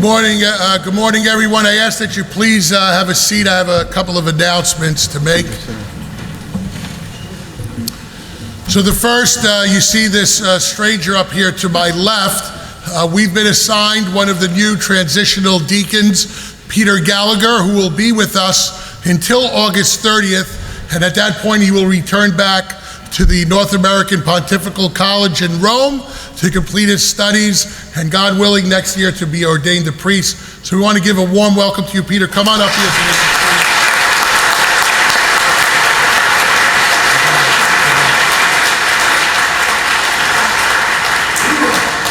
Good morning, everyone. I ask that you please have a seat. I have a couple of announcements to make. So the first, you see this stranger up here to my left. We've been assigned one of the new transitional deacons, Peter Gallagher, who will be with us until August 30th, and at that point he will return back to the North American Pontifical College in Rome to complete his studies, and God willing, next year to be ordained a priest. So we want to give a warm welcome to you, Peter. Come on up here.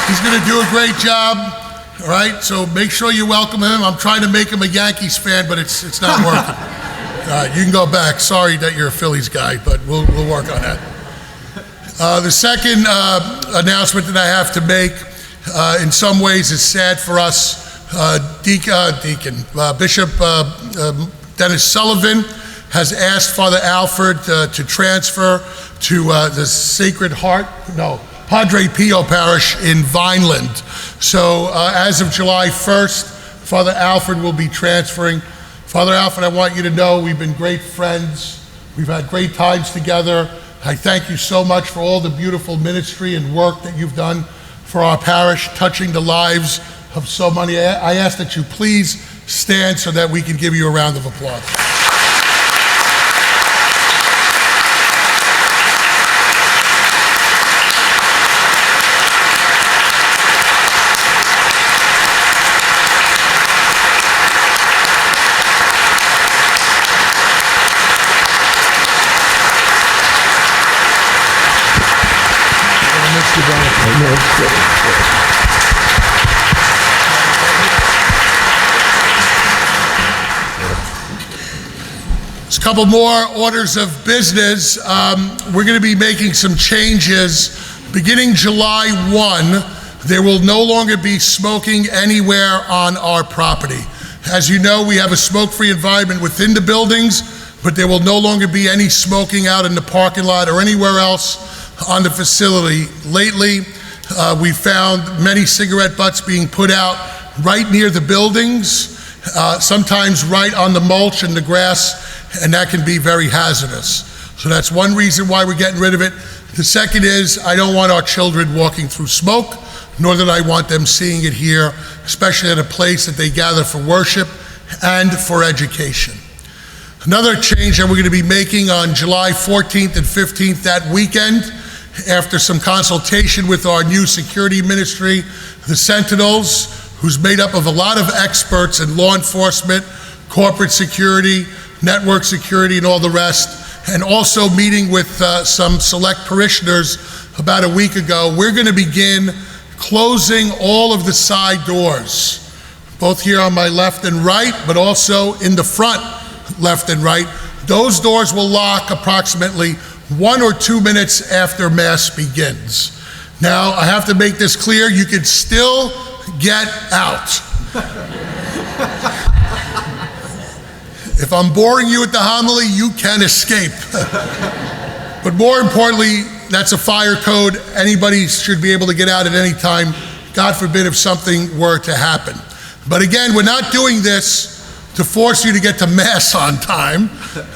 He's going to do a great job, all right? So make sure you welcome him. I'm trying to make him a Yankees fan, but it's not working. You can go back. Sorry that you're a Phillies guy, but we'll work on that. The second announcement that I have to make, in some ways is sad for us. Bishop Dennis Sullivan has asked Father Alfred to transfer to the Sacred Heart, Padre Pio Parish in Vineland. So as of July 1st, Father Alfred will be transferring. Father Alfred, I want you to know we've been great friends. We've had great times together. I thank you so much for all the beautiful ministry and work that you've done for our parish, touching the lives of so many. I ask that you please stand so that we can give you a round of applause. There's a couple more orders of business. We're going to be making some changes. Beginning July 1, there will no longer be smoking anywhere on our property. As you know, we have a smoke-free environment within the buildings, but there will no longer be any smoking out in the parking lot or anywhere else on the facility. Lately, we found many cigarette butts being put out right near the buildings, sometimes right on the mulch and the grass, and that can be very hazardous. So that's one reason why we're getting rid of it. The second is I don't want our children walking through smoke, nor that I want them seeing it here, especially at a place that they gather for worship and for education. Another change that we're going to be making on July 14th and 15th, that weekend, after some consultation with our new security ministry, the Sentinels, who's made up of a lot of experts in law enforcement, corporate security, network security, and all the rest, and also meeting with some select parishioners about a week ago, we're going to begin closing all of the side doors, both here on my left and right, but also in the front, left and right. Those doors will lock approximately 1 or 2 minutes after Mass begins. Now, I have to make this clear, you can still get out. If I'm boring you with the homily, you can escape. But more importantly, that's a fire code. Anybody should be able to get out at any time, God forbid if something were to happen. But again, we're not doing this to force you to get to Mass on time,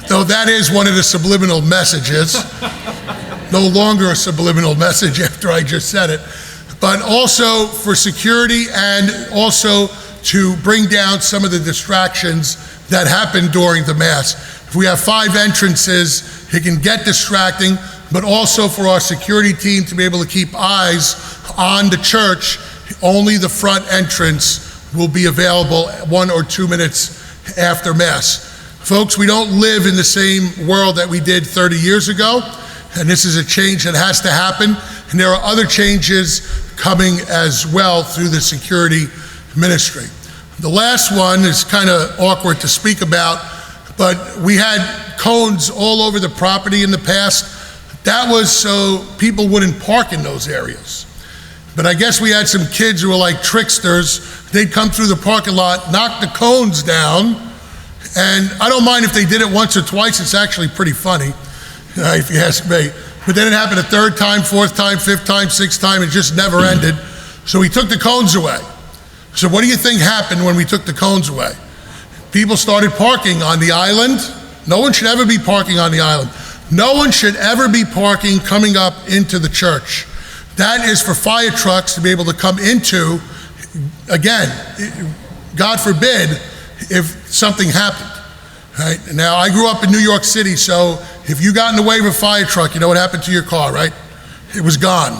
though that is one of the subliminal messages. No longer a subliminal message after I just said it. But also for security and also to bring down some of the distractions that happen during the Mass. If we have 5 entrances, it can get distracting, but also for our security team to be able to keep eyes on the church, only the front entrance will be available 1 or 2 minutes after Mass. Folks, we don't live in the same world that we did 30 years ago, and this is a change that has to happen, and there are other changes coming as well through the security ministry. The last one is kind of awkward to speak about, but we had cones all over the property in the past. That was so people wouldn't park in those areas. But I guess we had some kids who were like tricksters. They'd come through the parking lot, knock the cones down, and I don't mind if they did it once or twice. It's actually pretty funny, if you ask me. But then it happened a 3rd time, 4th time, 5th time, 6th time. It just never ended. So we took the cones away. So what do you think happened when we took the cones away? People started parking on the island. No one should ever be parking on the island. No one should ever be parking coming up into the church. That is for fire trucks to be able to come into. Again, God forbid if something happened. Right? Now, I grew up in New York City, so if you got in the way of a fire truck, you know what happened to your car, right? It was gone.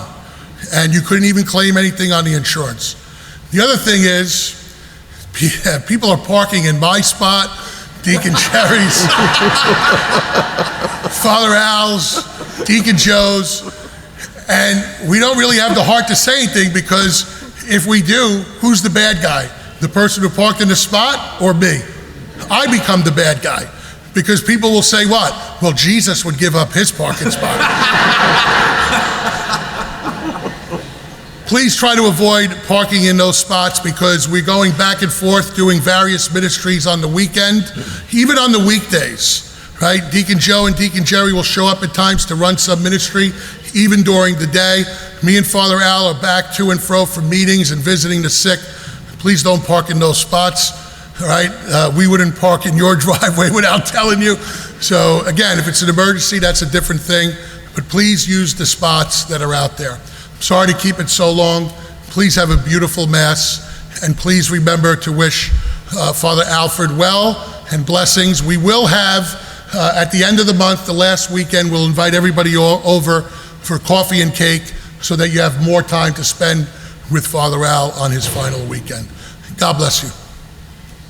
And you couldn't even claim anything on the insurance. The other thing is, people are parking in my spot, Deacon Jerry's, Father Al's, Deacon Joe's, and we don't really have the heart to say anything, because if we do, who's the bad guy? The person who parked in the spot or me? I become the bad guy, because people will say what? Well, Jesus would give up his parking spot. Please try to avoid parking in those spots, because we're going back and forth doing various ministries on the weekend, even on the weekdays, right? Deacon Joe and Deacon Jerry will show up at times to run some ministry, even during the day. Me and Father Al are back to and fro for meetings and visiting the sick. Please don't park in those spots, all right? We wouldn't park in your driveway without telling you. So again, if it's an emergency, that's a different thing, but please use the spots that are out there. Sorry to keep it so long. Please have a beautiful Mass, and please remember to wish Father Alfred well and blessings. We will have, at the end of the month, the last weekend, we'll invite everybody over for coffee and cake so that you have more time to spend with Father Al on his final weekend. God bless you.